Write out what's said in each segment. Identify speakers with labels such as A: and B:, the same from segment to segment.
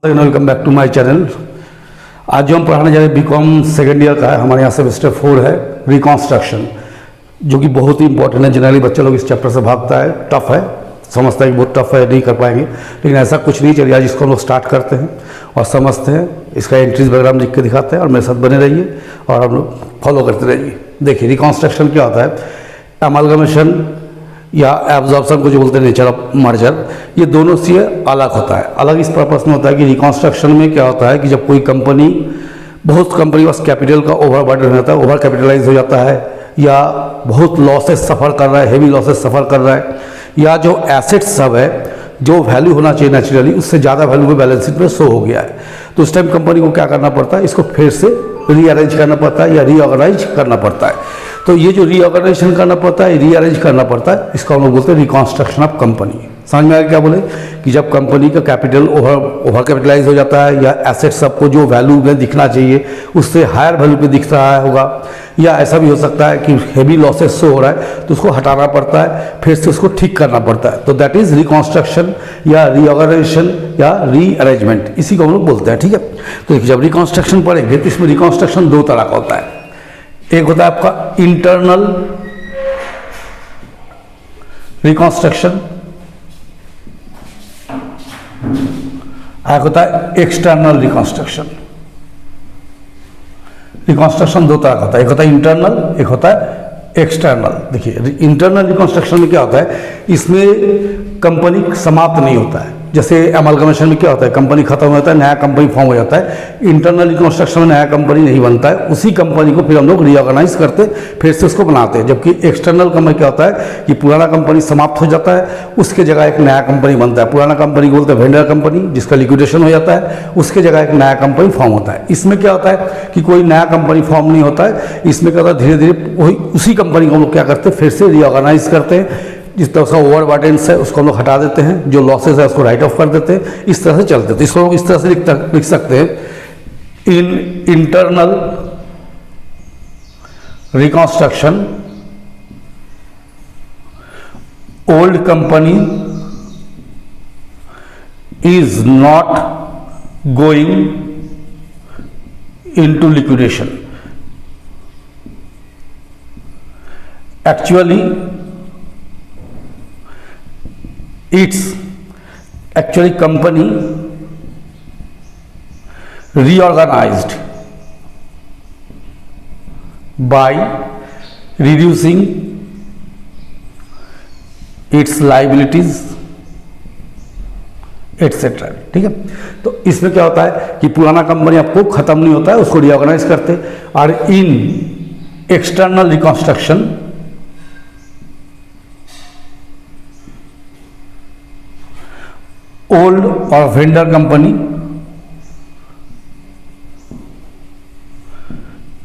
A: Welcome back to my channel. आज जो हम पढ़ाने जा रहे हैं बीकॉम सेकेंड ईयर का है, हमारे यहाँ सेमेस्टर 4 है रिकॉन्स्ट्रक्शन, जो कि बहुत ही इंपॉर्टेंट है। जनरली बच्चे लोग इस चैप्टर से भागता है, टफ है, समझता है कि बहुत टफ है, नहीं कर पाएंगे, लेकिन ऐसा कुछ नहीं। चलिए आज इसको हम लोग स्टार्ट करते हैं और समझते हैं। इसका एंट्रीज वगैरह हम लिख के दिखाते हैं और मेरे साथ बने रहिए और हम लोग फॉलो करते रहिए। देखिए रिकॉन्स्ट्रक्शन क्या होता है। अमालगमेशन या एब्जॉर्प्शन को जो बोलते हैं नेचर ऑफ मर्जर, ये दोनों से अलग होता है। अलग इस पर्पस में होता है कि रिकॉन्स्ट्रक्शन में क्या होता है कि जब कोई कंपनी, बहुत कंपनी बस कैपिटल का ओवर बर्डन रहता है, ओवर कैपिटलाइज हो जाता है, या बहुत लॉसेस सफ़र कर रहा है, हेवी लॉसेस सफ़र कर रहा है, या जो एसेट्स सब है जो वैल्यू होना चाहिए नेचुरली उससे ज़्यादा वैल्यू में बैलेंस शीट में शो हो गया है, तो उस टाइम कंपनी को क्या करना पड़ता है, इसको फिर से रीअरेंज करना पड़ता है या रीऑर्गेनाइज करना पड़ता है। तो ये जो रीऑर्गेनाइजेशन करना पड़ता है, रीअरेंज करना पड़ता है, इसका हम लोग बोलते हैं रिकॉन्स्ट्रक्शन ऑफ कंपनी। समझ में आया क्या बोले कि जब कंपनी का कैपिटल ओवर कैपिटलाइज हो जाता है, या एसेट सबको जो वैल्यू में दिखना चाहिए उससे हायर वैल्यू पे दिख रहा होगा, या ऐसा भी हो सकता है कि हेवी लॉसेस शो हो रहा है तो उसको हटाना पड़ता है, फिर से उसको ठीक करना पड़ता है। तो दैट इज रिकॉन्स्ट्रक्शन या रीऑर्गेनाइजेशन या रीअरेंजमेंट, इसी को हम लोग बोलते हैं। ठीक है, तो जब रिकॉन्स्ट्रक्शन पढ़ेंगे तो इसमें रिकॉन्स्ट्रक्शन दो तरह का होता है। एक होता है आपका इंटरनल रिकॉन्स्ट्रक्शन, एक होता है एक्सटर्नल रिकॉन्स्ट्रक्शन। रिकॉन्स्ट्रक्शन दो तरह का होता है, एक होता है इंटरनल, एक होता है एक्सटर्नल। देखिए इंटरनल रिकॉन्स्ट्रक्शन में क्या होता है, इसमें कंपनी समाप्त नहीं होता है। जैसे अमालगमेशन में क्या होता है, कंपनी खत्म हो जाता है, नया कंपनी फॉर्म हो जाता है। इंटरनल रिकॉन्स्ट्रक्शन में नया कंपनी नहीं बनता है, उसी कंपनी को फिर हम लोग रीऑर्गेनाइज करते, फिर से उसको बनाते हैं। जबकि एक्सटर्नल कंपनी क्या होता है कि पुराना कंपनी समाप्त हो जाता है, उसके जगह एक नया कंपनी बनता है। पुराना कंपनी को बोलते हैं वेंडर कंपनी, जिसका लिक्विडेशन हो जाता है, उसके जगह एक नया कंपनी फॉर्म होता है। इसमें क्या होता है कि कोई नया कंपनी फॉर्म नहीं होता है, इसमें क्या होता है धीरे धीरे वही उसी कंपनी को हम लोग क्या करते हैं फिर से रीऑर्गेनाइज करते हैं। जिस तरह उसका ओवर बर्डन्स है उसको हम लोग हटा देते हैं, जो लॉसेस है उसको राइट ऑफ कर देते हैं, इस तरह से चलते हैं। तो इसको लोग इस तरह से लिख सकते हैं, in internal reconstruction old company is not going into liquidation. Actually it's actually company reorganized by reducing its liabilities etc. ठीक है, तो इसमें क्या होता है कि पुराना कंपनी आपको खत्म नहीं होता है, उसको रीऑर्गेनाइज करते। और इन external reconstruction old or vendor company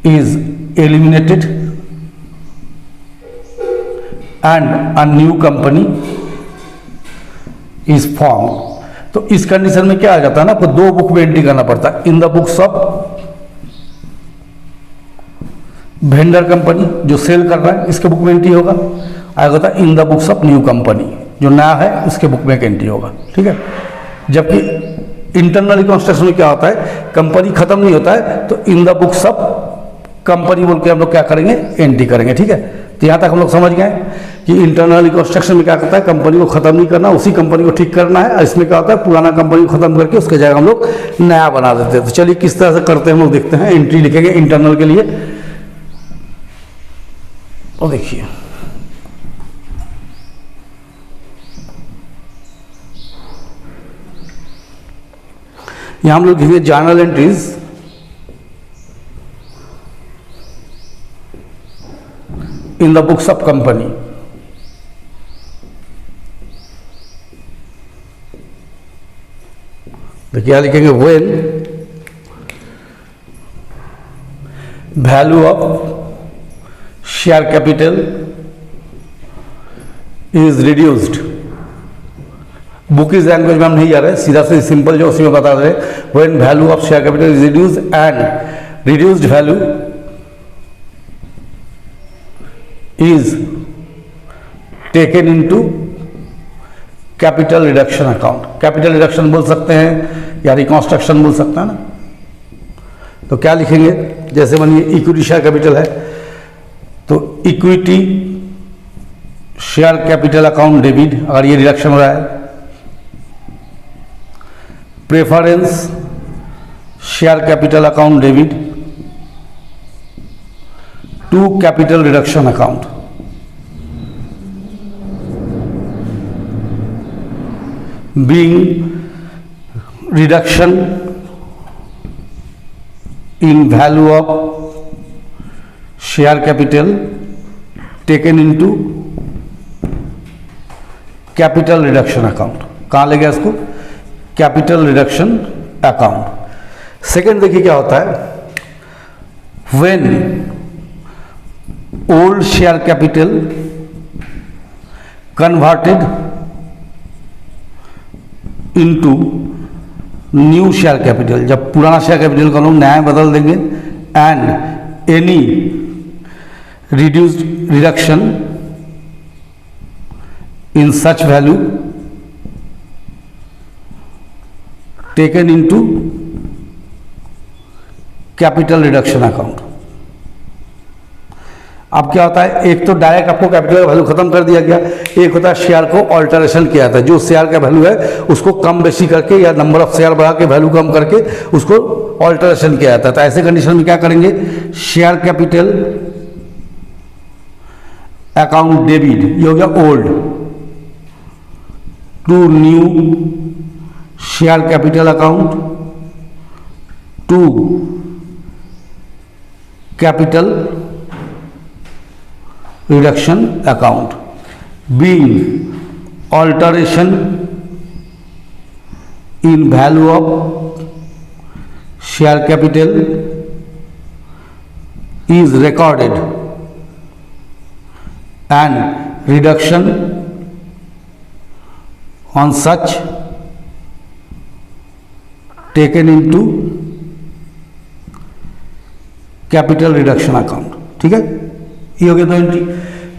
A: is eliminated and a new company is formed। तो इस कंडीशन में क्या आ जाता है ना, आपको दो बुक में एंट्री करना पड़ता है। In the books of vendor company जो सेल कर रहा है, इसके बुक में एंट्री होगा। आएगा होता है in the books of new company, जो नया है उसके बुक में एक एंट्री होगा। ठीक है, जबकि इंटरनल रिकॉन्स्ट्रक्शन में क्या होता है, कंपनी खत्म नहीं होता है, तो in the books of company बोल के हम लोग क्या करेंगे, एंट्री करेंगे। ठीक है, तो यहाँ तक हम लोग समझ गए कि इंटरनल रिकॉन्स्ट्रक्शन में क्या करता है, कंपनी को खत्म नहीं करना, उसी कंपनी को ठीक करना है। और इसमें क्या होता है, पुराना कंपनी को खत्म करके उसके जगह हम लोग नया बना देते हैं। तो चलिए किस तरह से करते हैं हम लोग देखते हैं। एंट्री लिखेंगे इंटरनल के लिए, और देखिए यहां हम लोग लिखेंगे journal entries in the books of company. देखिए यहां लिखेंगे when value of share capital is reduced. Book is language में हम नहीं जा रहे, सीधा से सिंपल जो उसी में बता रहे, when value of share capital is reduced and reduced value is taken into capital reduction account. Capital reduction बोल सकते हैं या रिकॉन्स्ट्रक्शन बोल सकता है ना। तो क्या लिखेंगे, जैसे मानिए इक्विटी शेयर कैपिटल है तो equity share capital account debit, अगर ये रिडक्शन हो रहा है। Preference share capital account debit to capital reduction account, being reduction in value of share capital taken into capital reduction account। कहाँ ले गया इसको, कैपिटल रिडक्शन अकाउंट। सेकेंड देखिए क्या होता है, when old share capital converted into new share capital, जब पुराना शेयर कैपिटल का लोग नया बदल देंगे, and any reduced reduction in such value taken into capital reduction account. अब क्या होता है, एक तो डायरेक्ट आपको कैपिटल का वैल्यू खत्म कर दिया गया, एक होता है शेयर को ऑल्टरेशन किया जाता है, जो शेयर का वैल्यू है उसको कम बेशी करके या नंबर ऑफ शेयर बढ़ा के वैल्यू कम करके उसको ऑल्टरेशन किया जाता है। तो ऐसे कंडीशन में क्या करेंगे, शेयर कैपिटल अकाउंट डेबिट, ये हो गया old, to new share capital account to capital reduction account, being alteration in value of share capital is recorded and reduction on such taken into capital reduction account। ठीक है, ये हो गया दो entry.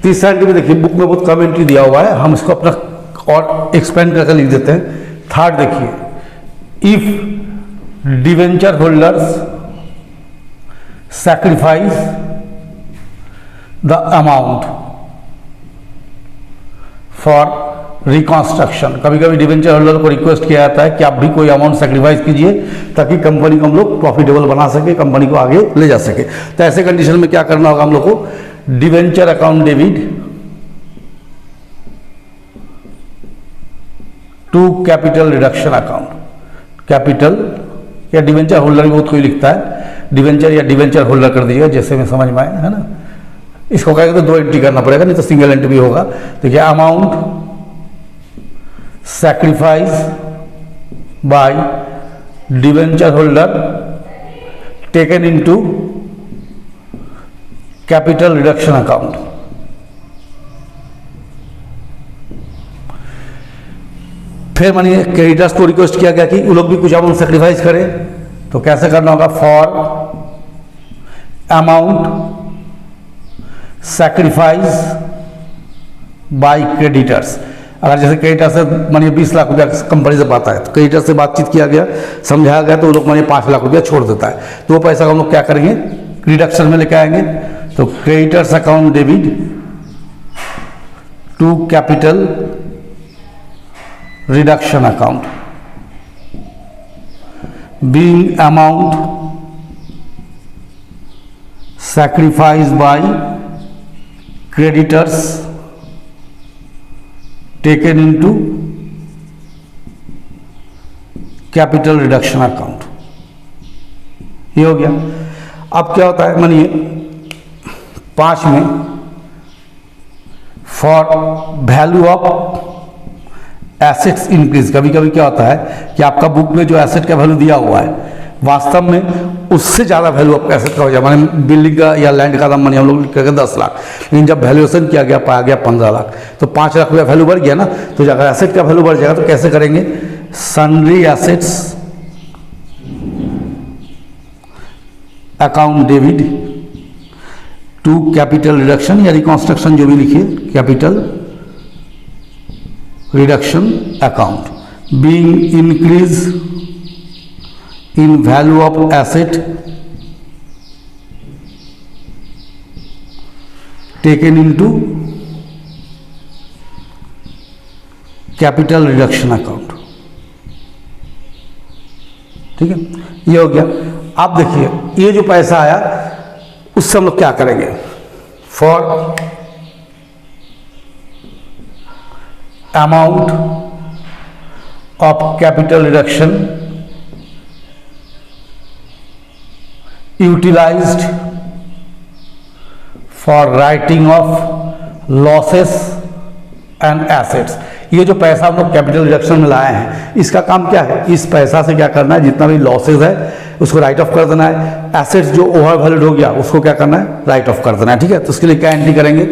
A: तीसरा एंट्री में देखिए बुक में बहुत कम एंट्री दिया हुआ है, हम इसको अपना और एक्सपेंड करके लिख देते हैं। थर्ड देखिए, if debenture holders sacrifice the amount for reconstruction, कभी कभी डिवेंचर होल्डर को रिक्वेस्ट किया जाता है कि आप भी कोई अमाउंट सैक्रिफाइस कीजिए ताकि कंपनी को हम लोग प्रॉफिटेबल बना सके, कंपनी को आगे ले जा सके। तो ऐसे कंडीशन में क्या करना होगा हम लोग को, debenture account debit to capital reduction account, capital या डिवेंचर होल्डर भी बहुत कोई लिखता है, डिवेंचर या डिवेंचर होल्डर कर दीजिएगा जैसे में समझ में आए, है ना। इसको कहेगा तो दो एंट्री करना पड़ेगा, नहीं तो सिंगल एंट्री भी होगा। देखिए, amount sacrifice by debenture holder taken into capital reduction account. फिर मानिए क्रेडिटर्स को रिक्वेस्ट किया गया कि वो लोग भी कुछ अमाउंट सेक्रीफाइस करें, तो कैसे करना होगा, for amount sacrifice by creditors. अगर जैसे क्रेडिटर से मानिए 20 लाख रुपया कंपनी से पाता है, तो क्रेडिटर से बातचीत किया गया, समझाया गया, तो वो लोग मानिए 5 लाख रुपया छोड़ देता है, तो वो पैसा हम लोग क्या करेंगे, रिडक्शन में लेके आएंगे। तो creditors account debit to capital reduction account, being amount sacrificed by creditors taken into capital reduction account. ये हो गया। अब क्या होता है, मानिए 5 में for value of assets increase. कभी कभी क्या होता है कि आपका बुक में जो एसेट का वैल्यू दिया हुआ है वास्तव में उससे ज़्यादा वैल्यू आपका एसेट का हो जाए, माने बिल्डिंग का या लैंड का दाम मानिए हम लोग करके 10 लाख, लेकिन जब वैल्यूएशन किया गया पाया गया 15 लाख, तो 5 लाख रुपया वैल्यू बढ़ गया ना। तो अगर एसेट का वैल्यू बढ़ जाएगा तो कैसे करेंगे, sundry assets account debit to capital reduction या रिकॉन्स्ट्रक्शन जो भी लिखिए, capital reduction account, being increase in value of asset taken into capital reduction account. ठीक है, ये हो गया। आप देखिए ये जो पैसा आया उससे हम लोग क्या करेंगे, for amount of capital reduction utilised for writing off losses and assets. ये जो पैसा हम लोग कैपिटल रिडक्शन में लाए हैं इसका काम क्या है, इस पैसा से क्या करना है, जितना भी लॉसेज है उसको राइट ऑफ कर देना है, एसेट्स जो ओवर वैल्यूड हो गया उसको क्या करना है, राइट ऑफ कर देना है। ठीक है, तो उसके लिए क्या एंट्री करेंगे,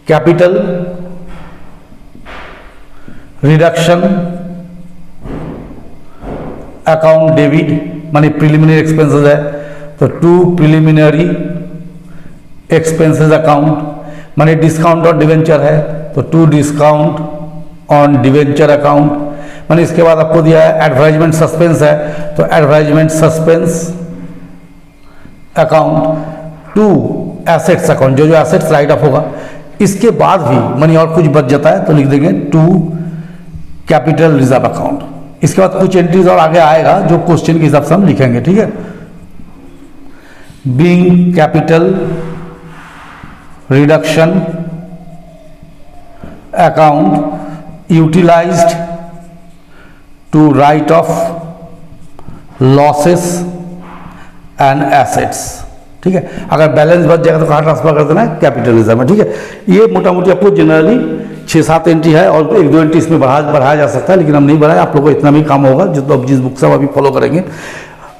A: कैपिटल रिडक्शन अकाउंट डेबिट, माने प्रिलिमिनरी एक्सपेंसेस है तो टू प्रिलिमिनरी एक्सपेंसेस अकाउंट, माने डिस्काउंट ऑन डिवेंचर है तो to discount on debenture account, माने इसके बाद आपको दिया है एडवर्टाइजमेंट सस्पेंस है तो advertisement suspense account, to assets account, जो जो एसेट्स राइट ऑफ होगा। इसके बाद भी मनी और कुछ बच जाता है तो लिख देंगे टू कैपिटल रिजर्व अकाउंट। इसके बाद कुछ एंट्रीज और आगे आएगा जो क्वेश्चन के हिसाब से हम लिखेंगे। ठीक है, being capital reduction account utilised to write off losses and assets. ठीक है, अगर बैलेंस बच जाएगा तो कहाँ ट्रांसफर कर देना है, कैपिटल रिजर्व में। ठीक है, ये मोटा मोटी आपको जनरली 6-7 एंट्री है और 1-2 एंट्री इसमें बढ़ाया जा सकता है, लेकिन हम नहीं बढ़ाए, आप लोगों को इतना भी काम होगा जिस बुक से हम अभी फॉलो करेंगे।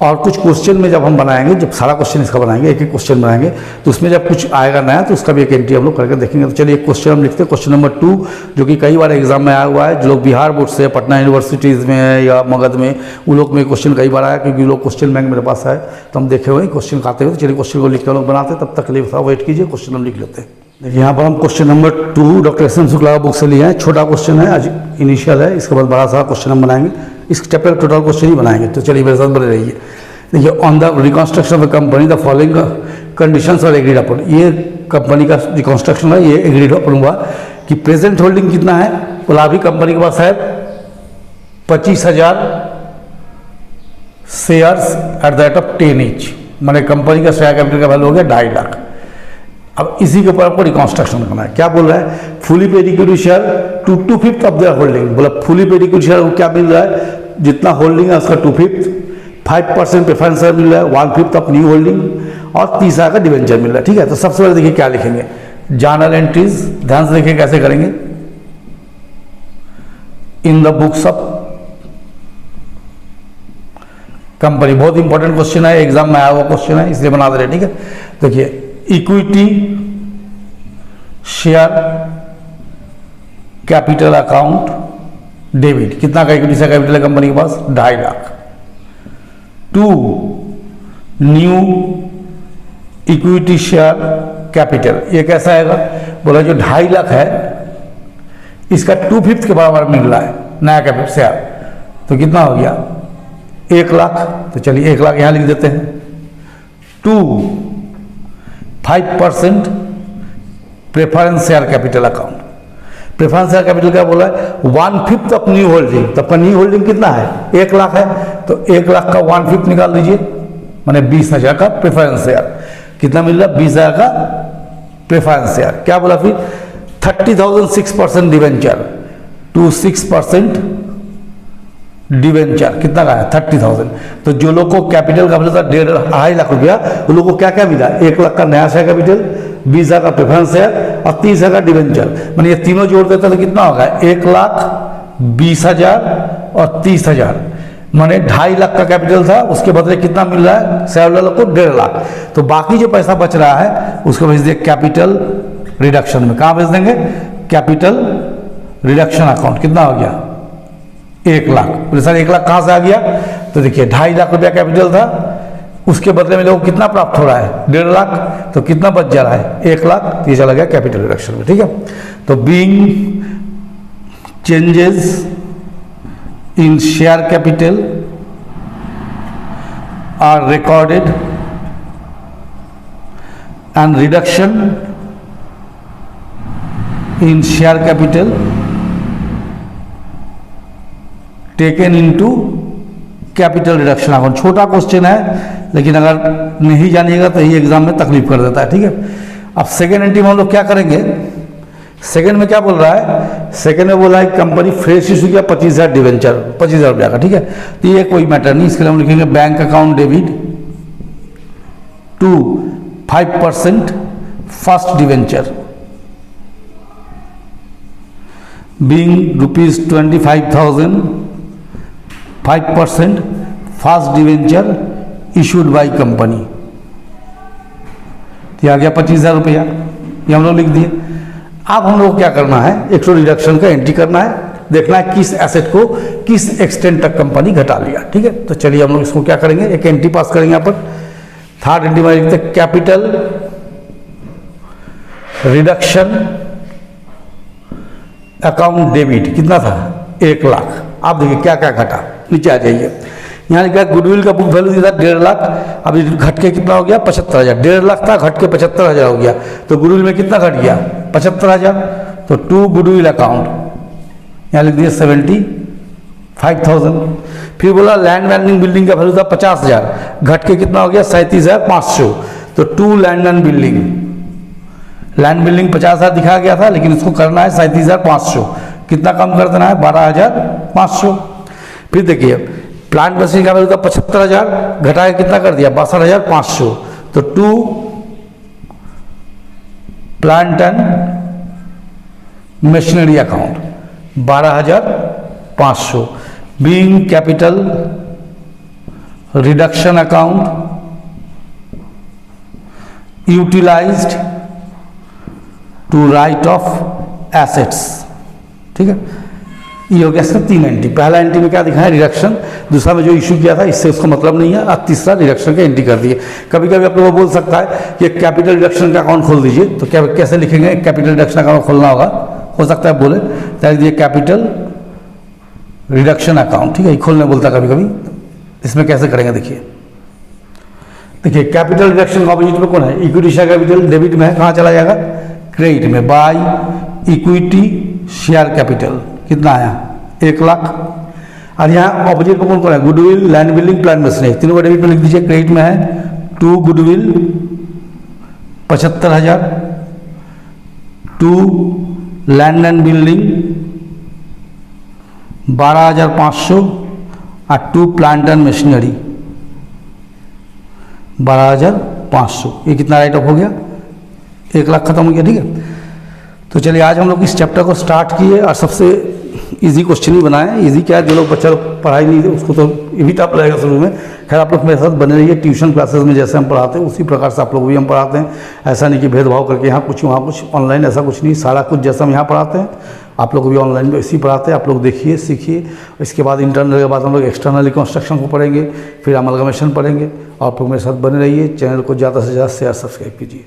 A: और कुछ क्वेश्चन में जब हम बनाएंगे, जब सारा क्वेश्चन इसका बनाएंगे, एक एक क्वेश्चन बनाएंगे तो उसमें जब कुछ आएगा नया तो उसका भी एक एंट्री हम लोग करके देखेंगे। तो चलिए एक क्वेश्चन हम लिखते हैं, क्वेश्चन नंबर 2 जो कि कई बार एग्जाम में आया हुआ है। जो लोग बिहार बोर्ड से, पटना यूनिवर्सिटीज़ में है या मगध में, उन लोग में क्वेश्चन कई बार आया क्योंकि लोग क्वेश्चन बैंक मेरे पास है तो हम देखे हुए क्वेश्चन आते हुए। तो चलिए क्वेश्चन को लिख के हम लोग बनाते हैं, तब तक के लिए वेट कीजिए, क्वेश्चन हम लिख लेते हैं। देखिए यहाँ पर हम question number 2 doctor S M Shukla book से लिए हैं। छोटा क्वेश्चन है, आज इनिशियल है, इसके बाद बड़ा सारा क्वेश्चन हम बनाएंगे। इस चैप्टर टोटल क्वेश्चन ही बनाएंगे, तो चलिए मेरे साथ बने रहिए। देखिए, on the reconstruction of the company the following conditions are agreed upon. ये कंपनी का रिकॉन्स्ट्रक्शन है, ये एग्रीड अपॉन हुआ कि प्रेजेंट होल्डिंग कितना है, बोला अभी कंपनी के पास है 25,000 shares at the rate of 10 each, माने कंपनी का शेयर कैपिटल का वैल्यू हो गया 2.5 लाख। अब इसी के ऊपर आपको रिकॉन्स्ट्रक्शन करना है। क्या बोल रहा है, fully paid equity share to 2/5 of their holding. बोला फुली पेड इक्विटी शेयर को क्या मिल रहा है, जितना होल्डिंग है उसका 2/5, 5% प्रेफरेंस शेयर मिल रहा है, 1/5 ऑफ न्यू होल्डिंग और 30,000 का डिवेंचर मिल रहा है। ठीक है, तो सबसे पहले देखिए क्या लिखेंगे, जर्नल एंट्रीज, ध्यान से देखिए कैसे करेंगे, in the books of company. बहुत इंपॉर्टेंट क्वेश्चन है, एग्जाम में आया हुआ क्वेश्चन है इसलिए बना दे रहे। ठीक है, देखिए equity share capital account debit, कितना का इक्विटी शेयर कैपिटल है कंपनी के पास, 2.5 lakh. To new equity share capital, ये कैसा आएगा, बोला जो 2.5 लाख है इसका 2/5 के बराबर मिल रहा है नया कैपिटल शेयर, तो कितना हो गया 1 लाख। तो चलिए 1 लाख यहां लिख देते हैं। 5% preference share capital account, preference share capital क्या बोला है, 1/5 ऑफ न्यू होल्डिंग। तो अपना न्यू होल्डिंग कितना है, 1 लाख है, तो 1 लाख का 1/5 निकाल लीजिए, माने 20,000 का प्रेफरेंस शेयर। कितना मिल रहा है, 20,000 का प्रेफरेंस शेयर। क्या बोला फिर, 30,000 6% डिवेंचर टू 6% डिवेंचर, कितना का है 30,000। तो जो लोग को कैपिटल का मिला था 2.5 लाख रुपया, उन लोगों को क्या क्या मिला, 1 लाख का नया शेयर कैपिटल, 20,000 का प्रेफरेंस शेयर और 30,000 का डिवेंचर। मैंने ये तीनों जोड़ देता तो कितना होगा, 1 लाख 20,000 और 30,000, माने 2.5 लाख का कैपिटल था, उसके बदले कितना मिल रहा है शेयर होल्डर को 1.5 लाख। तो बाकी जो पैसा बच रहा है उसको भेज दिए कैपिटल रिडक्शन में। कहाँ भेज देंगे, कैपिटल रिडक्शन अकाउंट। कितना हो गया 1 लाख। सर 1 लाख कहाँ से आ गया, तो देखिए 2.5 लाख रुपया कैपिटल था, उसके बदले में लोगों को कितना प्राप्त हो रहा है 1.5 लाख, तो कितना बच जा रहा है 1 लाख, तो ये चला गया कैपिटल रिडक्शन में। ठीक है, तो being changes in share capital are recorded and reduction in share capital taken into capital reduction account. छोटा क्वेश्चन है लेकिन अगर नहीं जानिएगा तो ये एग्जाम में तकलीफ कर देता है, ठीक है। अब सेकेंड एंट्री में हम लोग क्या करेंगे, सेकेंड में क्या बोल रहा है, सेकेंड में बोला है कंपनी फ्रेश इशू किया 25,000 डिवेंचर 25,000 रुपया का, ठीक है। तो ये कोई मैटर नहीं, इसके लिए हम लिखेंगे bank account debit to 5% first debenture being ₹25,000 5% first debenture issued by company. तो आ गया 25,000 रुपया, ये हम लोग लिख दिए। अब हम लोग क्या करना है, एक रिडक्शन का एंट्री करना है, देखना है किस एसेट को किस एक्सटेंट तक कंपनी घटा लिया, ठीक है। तो चलिए हम लोग इसको क्या करेंगे, एक एंट्री पास करेंगे यहाँ पर। थर्ड एंट्री में लिखते हैं कैपिटल रिडक्शन अकाउंट डेबिट, कितना था 1 लाख। आप देखिए क्या क्या घटा, नीचे आ जाइए, यहाँ लिखा गुडविल का बुक वैल्यू था 1.5 लाख, अभी घट के कितना हो गया 75,000। 1.5 लाख था, घट के 75,000 हो गया, तो गुडविल में कितना घट गया 75,000। तो टू गुडविल अकाउंट यहाँ लिख दिया 75,000। फिर बोला लैंड एंड बिल्डिंग का वैल्यू था 50,000, घट के कितना हो गया 37,500। तो to land and building, land building 50,000 दिखाया गया था लेकिन इसको करना है 37,500, कितना कम कर देना है 12,500। फिर देखिए प्लांट मशीन का वैल्यू था 75,000, घटा के कितना कर दिया 62,500। तो to plant and machinery account 12,500 being capital reduction account utilised to write off assets, ठीक है। ये हो गया इसका 3 एंट्री। पहला एंट्री में क्या दिखाया रिडक्शन, दूसरा में जो इशू किया था इससे उसका मतलब नहीं है, अब तीसरा रिडक्शन का एंट्री कर दिए। कभी कभी आप लोगों को बोल सकता है कि कैपिटल रिडक्शन का अकाउंट खोल दीजिए, तो क्या कैसे लिखेंगे, कैपिटल रिडक्शन अकाउंट खोलना होगा, हो सकता है बोले ताकि दिए कैपिटल रिडक्शन अकाउंट, ठीक है, खोलने बोलता है कभी कभी। इसमें कैसे करेंगे देखिए, देखिए कैपिटल रिडक्शन का ऑपोजिट में कौन है, इक्विटी शेयर कैपिटल डेबिट में है, कहाँ चला जाएगा क्रेडिट में, बाय इक्विटी शेयर कैपिटल कितना आया 1 लाख। और यहाँ ऑपोजिट में कौन है, goodwill land building plant machinery, तीनों को डेबिट में लिख दीजिए। क्रेडिट में है to goodwill 75,000, to land and building 12,500 और टू प्लांट एंड मशीनरी 12,500। ये कितना राइट ऑफ हो गया 1 लाख खत्म हो गया, ठीक है। तो चलिए आज हम लोग इस चैप्टर को स्टार्ट किए और सबसे इजी क्वेश्चन ही बनाए। इजी क्या है, जो लोग बच्चा पढ़ाई नहीं थे उसको तो ये भी टफ रहेगा शुरू में। खैर आप लोग मेरे साथ बने रहिए, ट्यूशन क्लासेस में जैसे हम पढ़ाते हैं उसी प्रकार से आप लोग भी हम पढ़ाते हैं। ऐसा नहीं कि भेदभाव करके यहाँ कुछ वहाँ कुछ, ऑनलाइन ऐसा कुछ नहीं, सारा कुछ जैसा हम यहाँ पढ़ाते हैं आप लोग को भी ऑनलाइन में इसी पढ़ाते हैं। आप लोग देखिए सीखिए, इसके बाद इंटरनल के बाद हम लोग एक्सटर्नल रिकंस्ट्रक्शन को पढ़ेंगे, फिर अमलगमेशन पढ़ेंगे। आप लोग मेरे साथ बने रहिए, चैनल को ज़्यादा से ज़्यादा शेयर सब्सक्राइब कीजिए।